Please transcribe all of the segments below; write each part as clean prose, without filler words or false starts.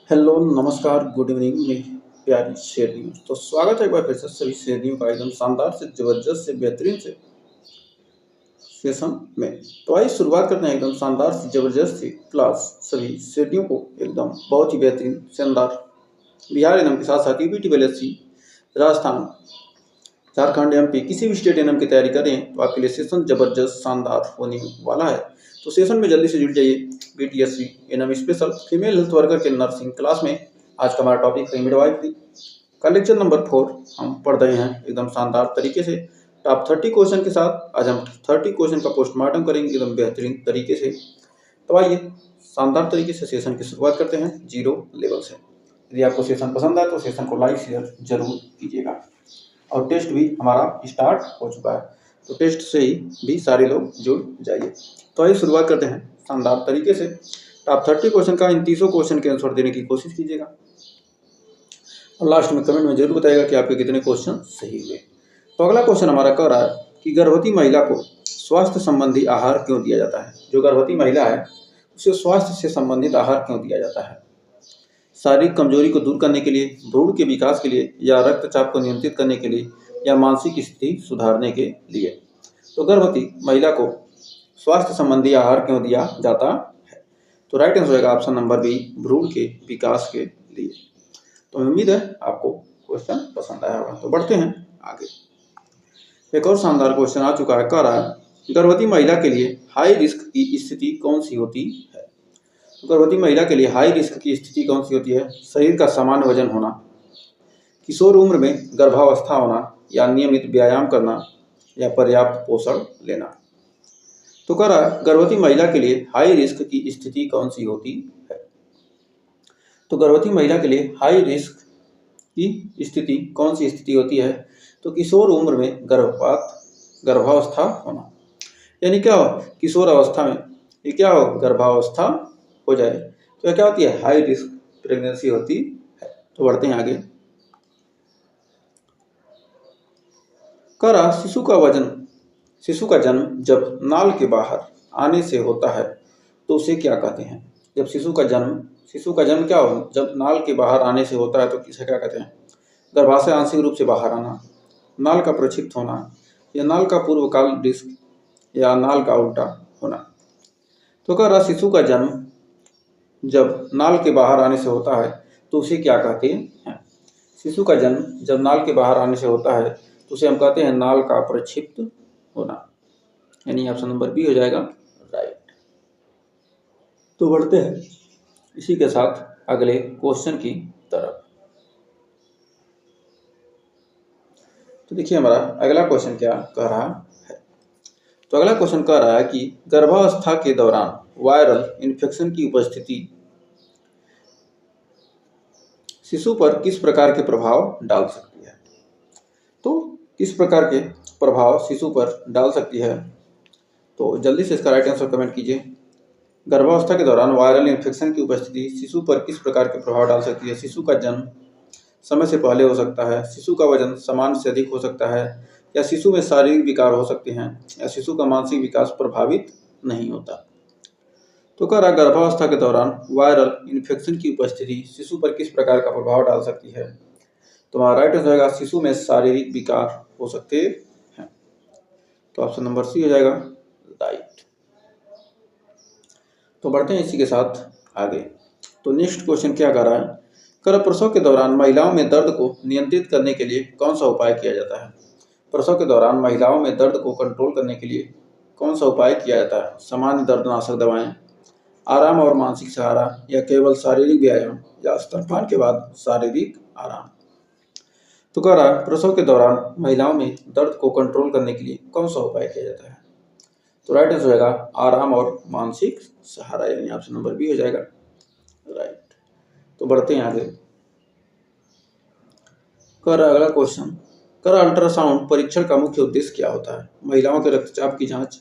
Hello, नमस्कार, good evening मेरी प्यारी शेरनियों। तो स्वागत है एक बार फिर से सभी शेरनियों का एकदम शानदार से ज़बरदस्त से बेहतरीन से सेशन में। तो आइए शुरुआत करते हैं एकदम शानदार सी ज़बरदस्त सी क्लास सभी शेरनियों को एकदम बहुत ही बेहतरीन शानदार बिहार एनएम के साथ साथ यूपी टीएलएससी राजस्थान झारखंड एमपी किसी भी स्टेट एनएम की तैयारी करें तो आपके लिए सेशन ज़बरदस्त शानदार होने वाला है। तो सेशन में जल्दी से जुड़ जाइए। BTSC NM special female health worker के नर्सिंग क्लास में आज का हमारा टॉपिक है मिडवाइफरी का लेक्चर नंबर 4 हम पढ़ रहे हैं एकदम शानदार तरीके से टॉप 30 क्वेश्चन के साथ। आज हम 30 क्वेश्चन का पोस्टमार्टम करेंगे एकदम बेहतरीन तरीके से। तो आइए शानदार तरीके से सेशन की शुरुआत करते हैं जीरो लेवल से। यदि आपको सेशन पसंद आए तो सेशन को लाइक शेयर जरूर कीजिएगा। और टेस्ट भी हमारा स्टार्ट हो चुका है, तो टेस्ट से ही भी सारे लोग जुड़ जाइए। तो आइए शुरुआत करते हैं शानदार तरीके से। टॉप 30 क्वेश्चन का इन 30 क्वेश्चन के आंसर देने की कोशिश कीजिएगा और लास्ट में कमेंट में जरूर बताइएगा कि आपके कितने क्वेश्चन सही हुए। तो अगला क्वेश्चन हमारा कह रहा है कि गर्भवती महिला को स्वास्थ्य संबंधी आहार क्यों दिया जाता है। जो गर्भवती महिला है उसे स्वास्थ्य से संबंधित आहार क्यों दिया जाता है। शारीरिक कमजोरी को दूर करने के लिए, भ्रूण के विकास के लिए, या रक्तचाप को नियंत्रित करने के लिए, या मानसिक स्थिति सुधारने के लिए। तो गर्भवती महिला को स्वास्थ्य संबंधी आहार क्यों दिया जाता है। तो राइट आंसर होगा ऑप्शन नंबर बी, भ्रूण के विकास के लिए। तो उम्मीद है आपको क्वेश्चन पसंद आया होगा। तो बढ़ते हैं आगे। एक और शानदार क्वेश्चन आ चुका है, कह रहा है गर्भवती महिला के लिए हाई रिस्क की स्थिति कौन सी होती है। गर्भवती महिला के लिए हाई रिस्क की स्थिति कौन सी होती है। शरीर का सामान्य वजन होना, किशोर उम्र में गर्भावस्था होना, या नियमित व्यायाम करना, या पर्याप्त पोषण लेना। तो कह रहा है गर्भवती महिला के लिए हाई रिस्क की स्थिति कौन सी होती है। तो गर्भवती महिला के लिए हाई रिस्क की स्थिति कौन सी स्थिति होती है। तो किशोर उम्र में गर्भावस्था होना, यानी क्या हो किशोर अवस्था में ये क्या हो गर्भावस्था हो जाए तो यह क्या होती है हाई रिस्क प्रेगनेंसी होती है। तो बढ़ते हैं आगे। कह रहा शिशु का जन्म जब नाल के बाहर आने से होता है तो उसे क्या कहते हैं। जब शिशु का जन्म क्या हो जब नाल के बाहर आने से होता है तो किसे क्या कहते हैं। गर्भाशय आंशिक रूप से बाहर आना, नाल का प्रक्षिप्त होना, या नाल का पूर्वकाल डिस्क, या नाल का उल्टा होना। तो कह रहा शिशु का जन्म जब नाल के बाहर आने से होता है तो उसे क्या कहते हैं। शिशु का जन्म जब नाल के बाहर आने से होता है तो उसे हम कहते हैं नाल का प्रक्षिप्त होना, यानी ऑप्शन नंबर बी हो जाएगा राइट। तो बढ़ते हैं इसी के साथ अगले क्वेश्चन की तरफ। तो देखिए हमारा अगला क्वेश्चन क्या कह रहा है। तो अगला क्वेश्चन कह रहा है कि गर्भावस्था के दौरान वायरल इन्फेक्शन की उपस्थिति शिशु पर किस प्रकार के प्रभाव डाल सकती है। तो किस प्रकार के प्रभाव शिशु पर डाल सकती है। तो जल्दी से इसका राइट आंसर कमेंट कीजिए। गर्भावस्था के दौरान वायरल इन्फेक्शन की उपस्थिति शिशु पर किस प्रकार के प्रभाव डाल सकती है। शिशु का जन्म समय से पहले हो सकता है, शिशु का वजन सामान्य से अधिक हो सकता है, या शिशु में शारीरिक विकार हो सकते हैं, या शिशु का मानसिक विकास प्रभावित नहीं होता। तो कह रहा गर्भावस्था के दौरान वायरल इन्फेक्शन की उपस्थिति शिशु पर किस प्रकार का प्रभाव डाल सकती है। तो हमारा राइट आंसर होगा शिशु में शारीरिक विकार हो सकते हैं। तो ऑप्शन नंबर सी हो जाएगा राइट। तो बढ़ते हैं इसी के साथ आगे। तो नेक्स्ट क्वेश्चन क्या कर रहा है, प्रसव के दौरान महिलाओं में दर्द को नियंत्रित करने के लिए कौन सा उपाय किया जाता है। प्रसव के दौरान महिलाओं में दर्द को कंट्रोल करने के लिए कौन सा उपाय किया जाता है। सामान्य दर्दनाशक दवाएं, आराम और मानसिक सहारा, या केवल शारीरिक व्यायाम, या स्तनपान के बाद शारीरिक आराम। तो कह रहा प्रसव के दौरान महिलाओं में दर्द को कंट्रोल करने के लिए कौन सा उपाय किया जाता है। तो राइट आंसर होगा आराम और मानसिक सहारा, यानी ऑप्शन नंबर बी हो जाएगा राइट। तो बढ़ते हैं आगे। कर अगला क्वेश्चन, अल्ट्रासाउंड परीक्षण का मुख्य उद्देश्य क्या होता है। महिलाओं के रक्तचाप की जांच,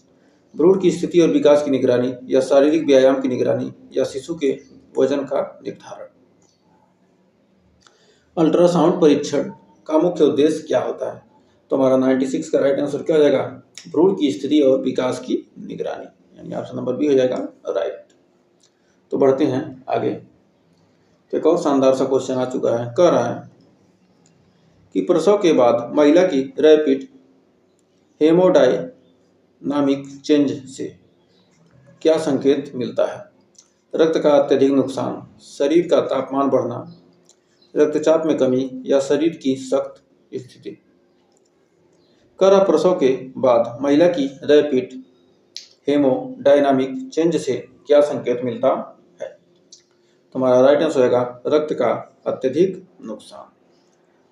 भ्रूण की स्थिति और विकास की निगरानी, या शारीरिक व्यायाम की निगरानी, या शिशु के वजन का निर्धारण। अल्ट्रासाउंड परीक्षण का मुख्य उद्देश्य क्या होता है। तो हमारा 96 का राइट आंसर क्या हो जाएगा, भ्रूण की स्थिति और विकास की निगरानी, यानी ऑप्शन नंबर बी हो जाएगा राइट। तो बढ़ते हैं आगे। तो एक और शानदार सा क्वेश्चन आ चुका है, कह रहा है कि प्रसव के बाद महिला की रैपिड हेमोडायनामिक चेंज से क्या संकेत मिलता है? रक्त का अत्यधिक नुकसान, शरीर का तापमान बढ़ना, रक्तचाप में कमी या शरीर की सख्त स्थिति। कर प्रसव के बाद महिला की रैपिड हेमोडायनामिक चेंज से क्या संकेत मिलता है? तुम्हारा राइट आंसर होगा रक्त का अत्यधिक नुकसान।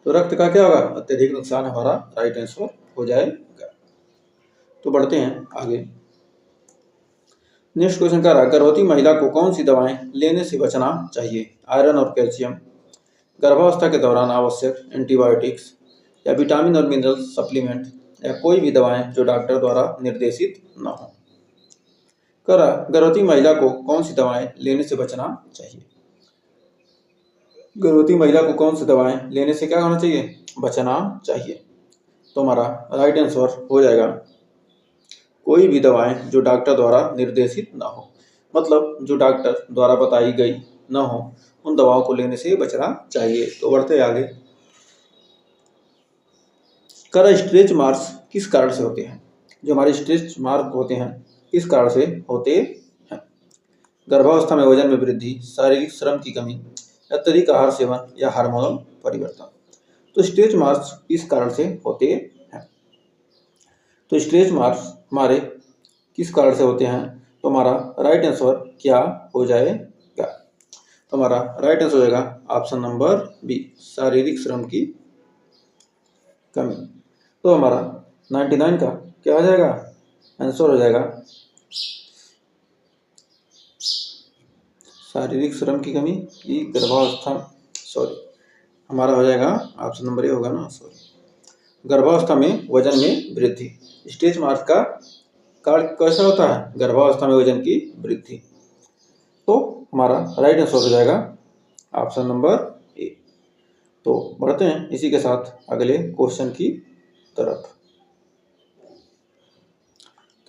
तो रक्त का क्या होगा? अत्यधिक नुकसान हमारा राइट आंसर हो जाएगा। तो बढ़ते हैं आगे। नेक्स्ट क्वेश्चन का गर्भवती महिला को कौन सी दवाएं लेने से बचना चाहिए? आयरन और कैल्शियम, गर्भावस्था के दौरान आवश्यक एंटीबायोटिक्स या विटामिन और मिनरल सप्लीमेंट या कोई भी दवाएं जो डॉक्टर द्वारा निर्देशित न हो। गर्भवती महिला को कौन सी दवाएं लेने से बचना चाहिए? गर्भवती महिला को कौन सी दवाएं लेने से क्या होना चाहिए? बचना चाहिए। तो हमारा राइट आंसर हो जाएगा कोई भी दवाएं जो डॉक्टर द्वारा निर्देशित ना हो, मतलब जो डॉक्टर द्वारा बताई गई ना हो, उन दवाओं को लेने से बचना चाहिए। तो बढ़ते आगे। स्ट्रेच मार्क्स किस कारण से होते हैं? जो हमारे स्ट्रेच मार्क होते हैं किस कारण से होते हैं? गर्भावस्था में वजन में वृद्धि, शारीरिक श्रम की कमी, अत्यधिक आहार सेवन या हार्मोनल परिवर्तन। तो स्ट्रेच मार्क्स किस कारण से होते हैं? तो स्ट्रेच मार्क्स हमारे किस कारण से होते हैं? तो हमारा राइट आंसर क्या हो जाएगा? तो हमारा राइट आंसर हो जाएगा ऑप्शन नंबर बी, शारीरिक श्रम की कमी। तो हमारा 99 का क्या हो जाएगा? आंसर हो जाएगा शारीरिक श्रम की कमी की गर्भावस्था, हमारा हो जाएगा ऑप्शन नंबर ए होगा ना, गर्भावस्था में वजन में वृद्धि। स्टेज मार्क्स का कारण कैसा होता है? गर्भावस्था में वजन की वृद्धि। तो हमारा राइट आंसर हो जाएगा ऑप्शन नंबर ए। तो बढ़ते हैं इसी के साथ अगले क्वेश्चन की तरफ।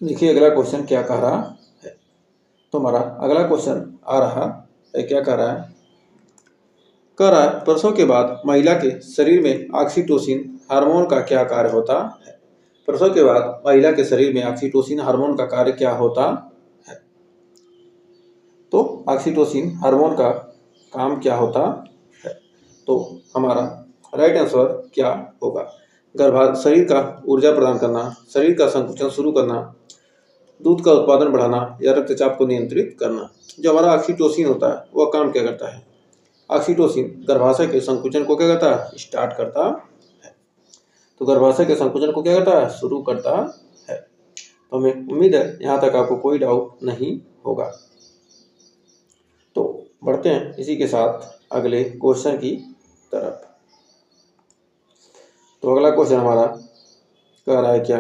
तो देखिए अगला क्वेश्चन क्या कह रहा है। तो हमारा अगला क्वेश्चन आ रहा है, क्या कह रहा है? कह रहा है प्रसव के बाद महिला के शरीर में ऑक्सीटोसिन हार्मोन का क्या कार्य होता है? प्रसव के बाद महिला के शरीर में ऑक्सीटोसिन हार्मोन का कार्य क्या होता है? तो ऑक्सीटोसिन हार्मोन का काम क्या होता है? तो हमारा राइट आंसर क्या होगा? शरीर का ऊर्जा प्रदान करना, शरीर का संकुचन शुरू करना, दूध का उत्पादन बढ़ाना या रक्तचाप को नियंत्रित करना। जो हमारा ऑक्सीटोसिन होता है वह काम क्या करता है? ऑक्सीटोसिन गर्भाशय के संकुचन को क्या करता है? स्टार्ट करता है। तो गर्भाशय के संकुचन को क्या करता है? शुरू करता है। तो हमें उम्मीद है यहाँ तक आपको कोई डाउट नहीं होगा। तो बढ़ते हैं इसी के साथ अगले क्वेश्चन की तरफ। तो अगला क्वेश्चन हमारा कह रहा है, क्या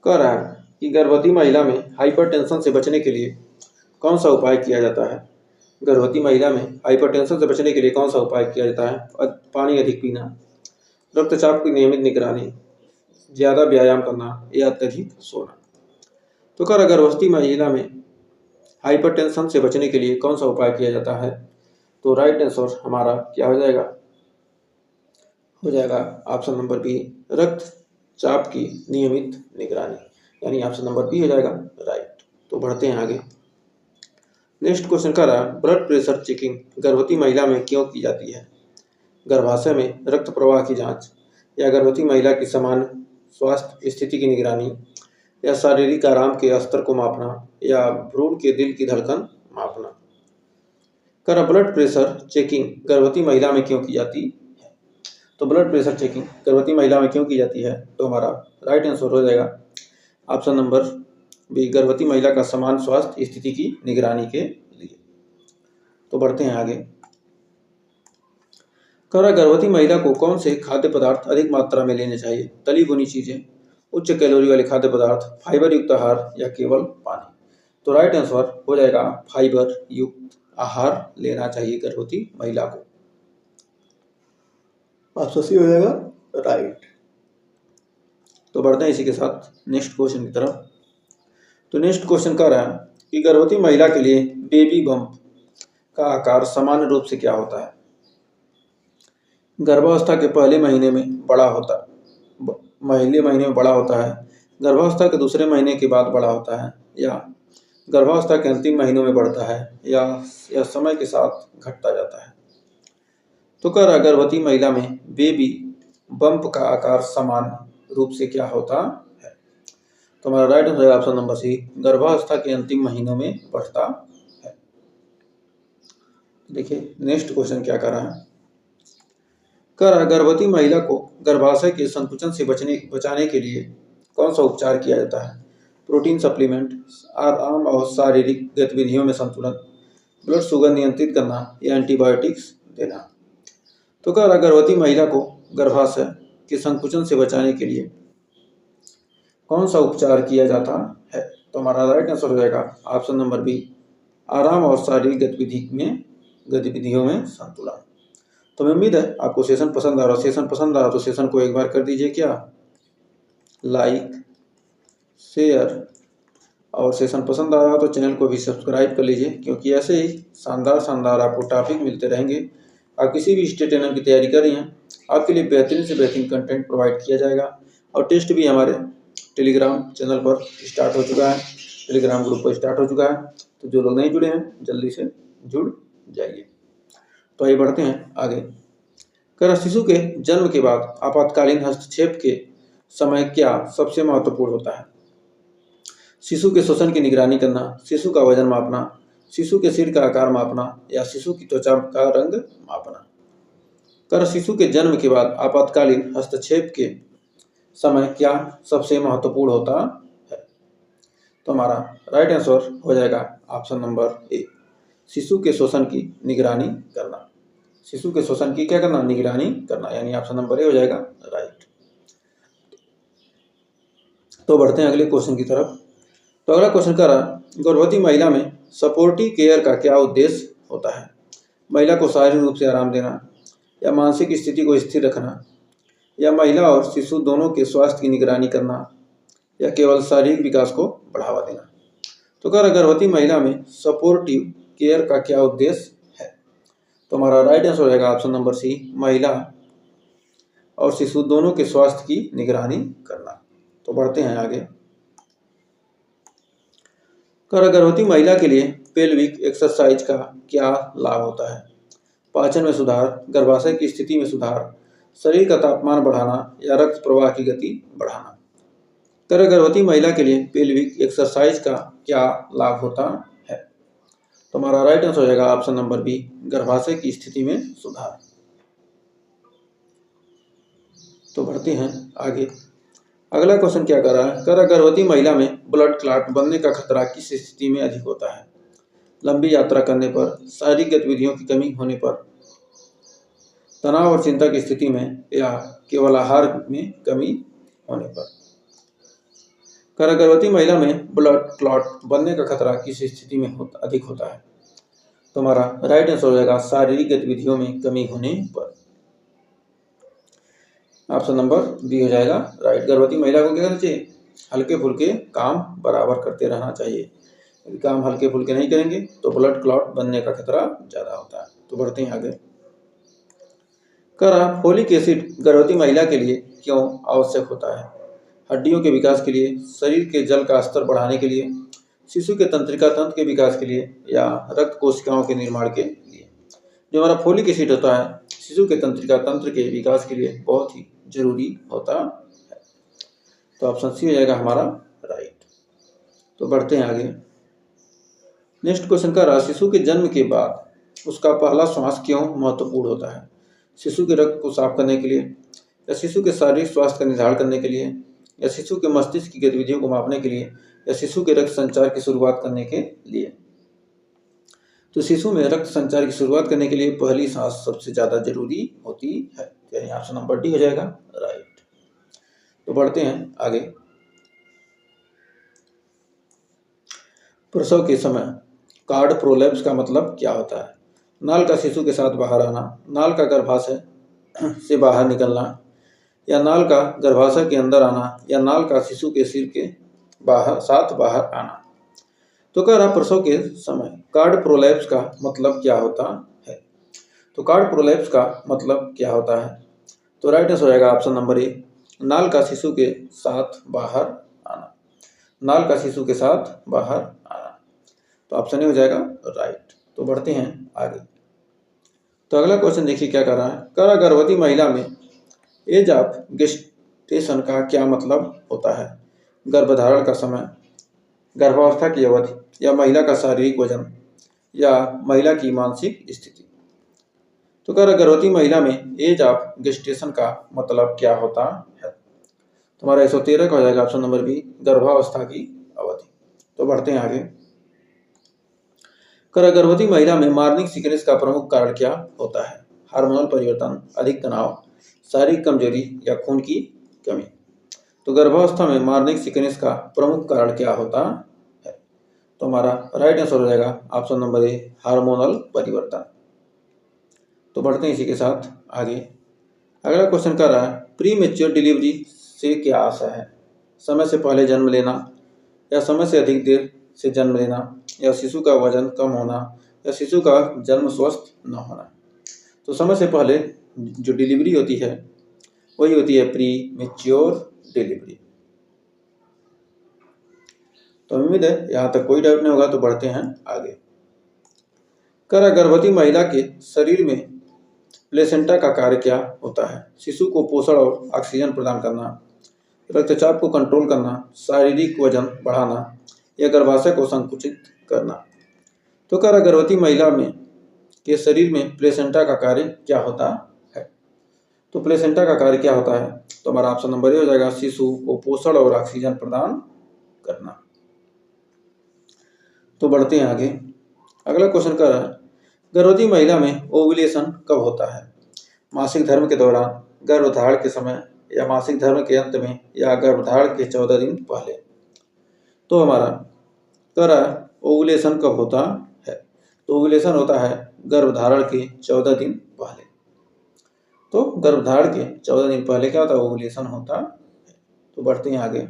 कह रहा है कि गर्भवती महिला में हाइपरटेंशन से बचने के लिए कौन सा उपाय किया जाता है? गर्भवती महिला में हाइपरटेंशन से बचने के लिए कौन सा उपाय किया जाता है? पानी अधिक पीना, रक्तचाप की नियमित निगरानी, ज़्यादा व्यायाम करना या अत्यधिक सोना। तो गर्भवती महिला में हाइपरटेंशन से बचने के लिए कौन सा उपाय किया जाता है? तो राइट आंसर हमारा क्या हो जाएगा? हो जाएगा ऑप्शन नंबर बी, रक्तचाप की नियमित निगरानी, यानी ऑप्शन नंबर बी हो जाएगा राइट। तो बढ़ते हैं आगे। नेक्स्ट क्वेश्चन का रहा ब्लड प्रेशर चेकिंग गर्भवती महिला में क्यों की जाती है? गर्भाशय में रक्त प्रवाह की जांच या गर्भवती महिला की सामान्य स्वास्थ्य स्थिति की निगरानी या शारीरिक आराम के स्तर को मापना या भ्रूण के दिल की धड़कन मापना। ब्लड प्रेशर चेकिंग गर्भवती महिला में क्यों की जाती है? तो ब्लड प्रेशर चेकिंग गर्भवती महिला में क्यों की जाती है? तो हमारा राइट आंसर हो जाएगा ऑप्शन नंबर बी, गर्भवती महिला का समान स्वास्थ्य स्थिति की निगरानी के लिए। तो बढ़ते हैं आगे। गर्भवती महिला को कौन से खाद्य पदार्थ अधिक मात्रा में लेने चाहिए? तली भुनी चीजें, उच्च कैलोरी वाले खाद्य पदार्थ, फाइबर युक्त आहार या केवल पानी। तो राइट आंसर हो जाएगा फाइबर युक्त आहार लेना चाहिए गर्भवती महिला को। ऑप्शन सी हो जाएगा राइट। तो बढ़ते हैं इसी के साथ नेक्स्ट क्वेश्चन की तरफ। तो नेक्स्ट क्वेश्चन कह रहा है कि गर्भवती महिला के लिए बेबी बम्प का आकार सामान्य रूप से क्या होता है? गर्भावस्था के पहले महीने में बड़ा होता है, गर्भावस्था के दूसरे महीने के बाद बड़ा होता है, या गर्भावस्था के अंतिम महीनों में बढ़ता है, या यह समय के साथ घटता जाता है? तो गर्भवती महिला में बेबी बम्प का आकार सामान्य रूप से क्या होता है? तो हमारा राइट आंसर है ऑप्शन नंबर सी, गर्भावस्था के अंतिम महीनों में बढ़ता है। देखिए नेक्स्ट क्वेश्चन क्या कर रहा है। गर्भवती महिला को गर्भाशय के संकुचन से बचाने के लिए कौन सा उपचार किया जाता है? प्रोटीन सप्लीमेंट, आराम और शारीरिक गतिविधियों में संतुलन, ब्लड शुगर नियंत्रित करना, या एंटीबायोटिक्स देना? तो गर्भवती महिला को गर्भाशय के संकुचन से बचाने के लिए कौन सा उपचार किया जाता है? तो हमारा राइट आंसर हो जाएगा ऑप्शन नंबर बी, आराम और शारीरिक गतिविधियों में संतुलन। तो मैं उम्मीद है आपको सेशन पसंद आ रहा, सेशन पसंद आया तो सेशन को एक बार कर दीजिए क्या, लाइक, शेयर, और सेशन पसंद आ रहा तो चैनल को भी सब्सक्राइब कर लीजिए, क्योंकि ऐसे ही शानदार आपको टॉपिक मिलते रहेंगे। आप किसी भी स्टेट एग्जाम की तैयारी कर रही हैं, आपके लिए बेहतरीन से बेहतरीन कंटेंट प्रोवाइड किया जाएगा। और टेस्ट भी हमारे टेलीग्राम चैनल पर स्टार्ट हो चुका है, टेलीग्राम ग्रुप पर स्टार्ट हो चुका है, तो जो लोग नहीं जुड़े हैं जल्दी से जुड़ जाइए। तो आइए बढ़ते हैं आगे। शिशु के जन्म के बाद आपातकालीन हस्तक्षेप के समय क्या सबसे महत्वपूर्ण होता है? शिशु के श्वसन की निगरानी करना, शिशु का वजन मापना, शिशु के सिर का आकार मापना, या शिशु की त्वचा का रंग मापना? शिशु के जन्म के बाद आपातकालीन हस्तक्षेप के समय क्या सबसे महत्वपूर्ण होता है? तो हमारा राइट आंसर हो जाएगा ऑप्शन नंबर ए, शिशु के श्वसन की निगरानी करना। शिशु के श्वसन की क्या करना? निगरानी करना, यानी ऑप्शन नंबर ए हो जाएगा राइट। तो बढ़ते हैं अगले क्वेश्चन की तरफ। तो अगला क्वेश्चन कर रहा, गर्भवती महिला में सपोर्टिव केयर का क्या उद्देश्य होता है? महिला को शारीरिक रूप से आराम देना, या मानसिक स्थिति को स्थिर रखना, या महिला और शिशु दोनों के स्वास्थ्य की निगरानी करना, या केवल शारीरिक विकास को बढ़ावा देना? तो गर्भवती महिला में सपोर्टिव केयर का क्या उद्देश्य है? तो हमारा राइट आंसर रहेगा ऑप्शन नंबर सी, महिला और शिशु दोनों के स्वास्थ्य की निगरानी करना। तो बढ़ते हैं आगे। गर्भवती महिला के लिए पेल्विक एक्सरसाइज का क्या लाभ होता है? पाचन में सुधार, गर्भाशय की स्थिति में सुधार, शरीर का तापमान बढ़ाना, या रक्त प्रवाह की गति बढ़ाना? गर्भवती महिला के लिए पेल्विक एक्सरसाइज का क्या लाभ होता है? तो हमारा राइट आंसर हो जाएगा ऑप्शन नंबर बी, गर्भाशय की स्थिति में सुधार। तो बढ़ते हैं आगे। अगला क्वेश्चन क्या कर रहा है, गर्भवती महिला में ब्लड क्लॉट बनने का खतरा किस स्थिति में अधिक होता है? लंबी यात्रा करने पर, शारीरिक गतिविधियों की कमी होने पर, तनाव और चिंता की स्थिति में, या केवल आहार में कमी होने पर? गर्भवती महिला में ब्लड क्लॉट बनने का खतरा किस स्थिति में अधिक होता है? तो हमारा राइट आंसर हो जाएगा शारीरिक गतिविधियों में कमी होने पर। ऑप्शन नंबर बी हो जाएगा राइट। गर्भवती महिला को क्या करना चाहिए? हल्के फुल्के काम बराबर करते रहना चाहिए। यदि काम हल्के फुल्के नहीं करेंगे तो ब्लड क्लॉट बनने का खतरा ज़्यादा होता है। तो बढ़ते हैं आगे। फोलिक एसिड गर्भवती महिला के लिए क्यों आवश्यक होता है? हड्डियों के विकास के लिए, शरीर के जल का स्तर बढ़ाने के लिए, शिशु के तंत्रिका तंत्र के विकास के लिए, या रक्त कोशिकाओं के निर्माण के लिए? जो हमारा फोलिक एसिड होता है शिशु के तंत्रिका तंत्र के विकास के लिए बहुत ही जरूरी होता है। तो ऑप्शन सी हो जाएगा हमारा राइट। तो बढ़ते हैं आगे। नेक्स्ट क्वेश्चन का रहा, शिशु के जन्म के बाद उसका पहला श्वास क्यों महत्वपूर्ण होता है? शिशु के रक्त को साफ करने के लिए, या शिशु के शारीरिक स्वास्थ्य का निर्धारण करने के लिए, या शिशु के मस्तिष्क की गतिविधियों को मापने के लिए, या शिशु के रक्त संचार की शुरुआत करने के लिए? तो शिशु में रक्त संचार की शुरुआत करने के लिए पहली सांस सबसे ज्यादा जरूरी होती है, यानी ऑप्शन नंबर डी हो जाएगा राइट। तो बढ़ते हैं आगे। प्रसव के समय कार्ड प्रोलैप्स का मतलब क्या होता है? नाल का शिशु के साथ बाहर आना, नाल का गर्भाशय से बाहर निकलना, या नाल का गर्भाशय के अंदर आना, या नाल का शिशु के सिर के साथ बाहर आना? तो कह रहा प्रसव के समय कार्ड प्रोलैप्स का मतलब क्या होता है। तो कार्ड प्रोलैप्स का मतलब क्या होता है, तो राइट आंसर हो जाएगा ऑप्शन नंबर ए, नाल का शिशु के साथ बाहर आना। नाल का शिशु के साथ बाहर आना, तो ऑप्शन ए हो जाएगा राइट। तो बढ़ते हैं आगे। तो अगला क्वेश्चन देखिए क्या कर रहा है। कह रहा गर्भवती महिला में एज ऑफ गेस्टेशन का क्या मतलब होता है। गर्भधारण का समय, गर्भावस्था की अवधि, या महिला का शारीरिक वजन, या महिला की मानसिक स्थिति। तो कह रहा गर्भवती महिला में एज ऑफ गेस्टेशन का मतलब क्या होता है। तुम्हारा 113 का हो जाएगा ऑप्शन नंबर बी, गर्भावस्था की अवधि। तो बढ़ते हैं आगे। कह रहा गर्भवती महिला में मॉर्निंग सिकनेस का प्रमुख कारण क्या होता है। हार्मोनल परिवर्तन, अधिक तनाव, शारीरिक कमजोरी, या खून की कमी। तो गर्भावस्था में मॉर्निंग सिकनेस का प्रमुख कारण क्या होता है। तो हमारा राइट आंसर हो जाएगा ऑप्शन नंबर ए, हार्मोनल परिवर्तन। तो बढ़ते हैं इसी के साथ आगे। अगला क्वेश्चन कर रहा है प्री मेच्योर डिलीवरी से क्या आशा है। समय से पहले जन्म लेना, या समय से अधिक देर से जन्म लेना, या शिशु का वजन कम होना, या शिशु का जन्म स्वस्थ न होना। तो समय से पहले जो डिलीवरी होती है वही होती है प्री मेच्योर डिलीवरी। तो उम्मीद है यहाँ तक कोई डाउट नहीं होगा। तो बढ़ते हैं आगे। कह रहा गर्भवती महिला के शरीर में प्लेसेंटा का कार्य क्या होता है। शिशु को पोषण और ऑक्सीजन प्रदान करना, रक्तचाप को कंट्रोल करना, शारीरिक वजन बढ़ाना, या गर्भाशय को संकुचित करना। तो कह रहा गर्भवती महिला में के शरीर में प्लेसेंटा का कार्य क्या होता है। तो प्लेसेंटा का कार्य क्या होता है, तो हमारा ऑप्शन नंबर ए हो जाएगा, शिशु को पोषण और ऑक्सीजन प्रदान करना। तो बढ़ते हैं आगे। अगला क्वेश्चन कर रहा है गर्भवती महिला में ओव्यूलेशन कब होता है। मासिक धर्म के दौरान, गर्भधारण के समय, या मासिक धर्म के अंत में, या गर्भधारण के 14 दिन पहले। तो हमारा कह रहा है ओव्यूलेशन कब होता है। तो ओव्यूलेशन होता है गर्भधारण के 14 दिन पहले। तो गर्भधारण के 14 दिन पहले क्या होता है, ओव्यूलेशन होता है। तो बढ़ते हैं आगे।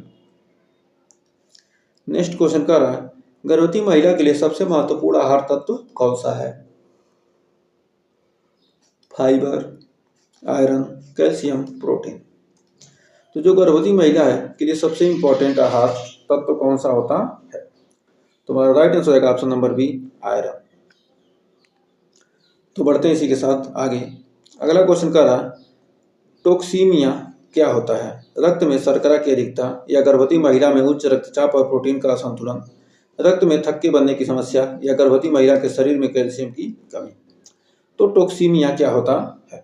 नेक्स्ट क्वेश्चन कर रहा है गर्भवती महिला के लिए सबसे महत्वपूर्ण आहार तत्व कौन सा है। Fibre, iron, calcium, protein. तो जो गर्भवती महिला है के लिए सबसे इंपॉर्टेंट आहार तत्व कौन सा होता है। तो हमारा राइट आंसर होगा ऑप्शन नंबर बी, आयरन। तो बढ़ते हैं इसी के साथ आगे। अगला क्वेश्चन कर रहा टोक्सीमिया क्या होता है। रक्त में शर्करा की अधिकता, या गर्भवती महिला में उच्च रक्तचाप और प्रोटीन का असंतुलन, रक्त में थक्के बनने की समस्या, या गर्भवती महिला के शरीर में कैल्शियम की कमी। तो टोक्सीमिया क्या होता है।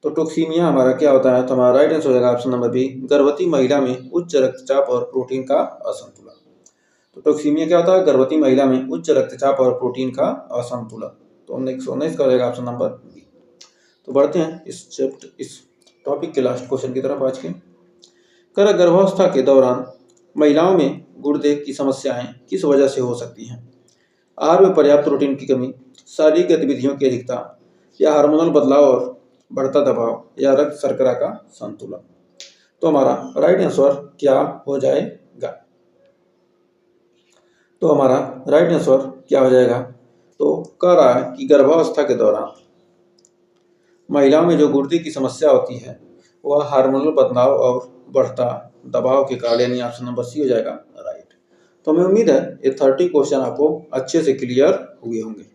तो टोक्सीमिया हमारा क्या होता है। तो हमारा राइट आंसर हो जाएगा ऑप्शन नंबर बी, गर्भवती महिला में उच्च रक्तचाप और प्रोटीन का असंतुलन। तो टोक्सीमिया क्या होता है, गर्भवती महिला में उच्च रक्तचाप और प्रोटीन का असंतुलन। तो 19 का हो जाएगा ऑप्शन नंबर बी। तो बढ़ते हैं इस टॉपिक के लास्ट क्वेश्चन की तरफ आज के। कर गर्भावस्था के दौरान महिलाओं में गुर्दे की समस्याएं किस वजह से हो सकती हैं। आहार में पर्याप्त प्रोटीन की कमी, शारीरिक गतिविधियों की अधिकता, या हार्मोनल बदलाव और बढ़ता दबाव, या रक्त शर्करा का संतुलन। तो हमारा राइट आंसर क्या हो जाएगा। तो हमारा राइट आंसर क्या हो जाएगा। तो कह रहा है कि गर्भावस्था के दौरान महिलाओं में जो गुर्दे की समस्या होती है वह हार्मोनल बदलाव और बढ़ता दबाव के कारण, यानी ऑप्शन नंबर सी हो जाएगा राइट। तो हमें उम्मीद है ये 30 क्वेश्चन आपको अच्छे से क्लियर हुए होंगे।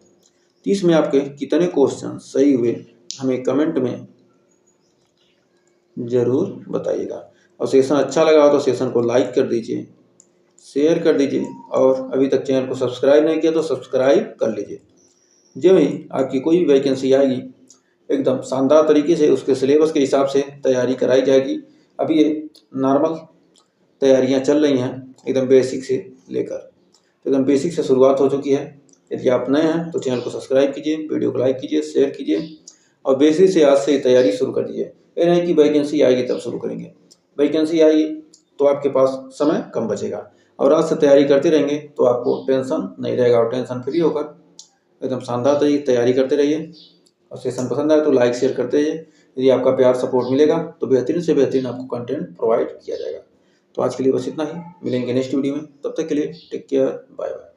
30 में आपके कितने क्वेश्चन सही हुए हमें कमेंट में जरूर बताइएगा। और सेशन अच्छा लगा हो तो सेशन को लाइक कर दीजिए, शेयर कर दीजिए, और अभी तक चैनल को सब्सक्राइब नहीं किया तो सब्सक्राइब कर लीजिए। जब ही आपकी कोई भी वैकेंसी आएगी एकदम शानदार तरीके से उसके सिलेबस के हिसाब से तैयारी कराई जाएगी। अभी ये नॉर्मल तैयारियां चल रही हैं एकदम बेसिक से लेकर, तो एकदम बेसिक से शुरुआत हो चुकी है। यदि आप नए हैं तो चैनल को सब्सक्राइब कीजिए, वीडियो को लाइक कीजिए, शेयर कीजिए, और बेसिक से आज से ही तैयारी शुरू कर दीजिए। ये नहीं कि वैकेंसी आएगी तब शुरू करेंगे। वैकेंसी आएगी तो आपके पास समय कम बचेगा, और आज से तैयारी करते रहेंगे तो आपको टेंशन नहीं रहेगा, और टेंशन फ्री होकर एकदम शानदार तरीके तैयारी करते रहिए। और सेशन पसंद आए तो लाइक शेयर करते रहिए। यदि आपका प्यार सपोर्ट मिलेगा तो बेहतरीन से बेहतरीन आपको कंटेंट प्रोवाइड किया जाएगा। तो आज के लिए बस इतना ही, मिलेंगे नेक्स्ट वीडियो में। तब तक के लिए टेक केयर, बाय बाय।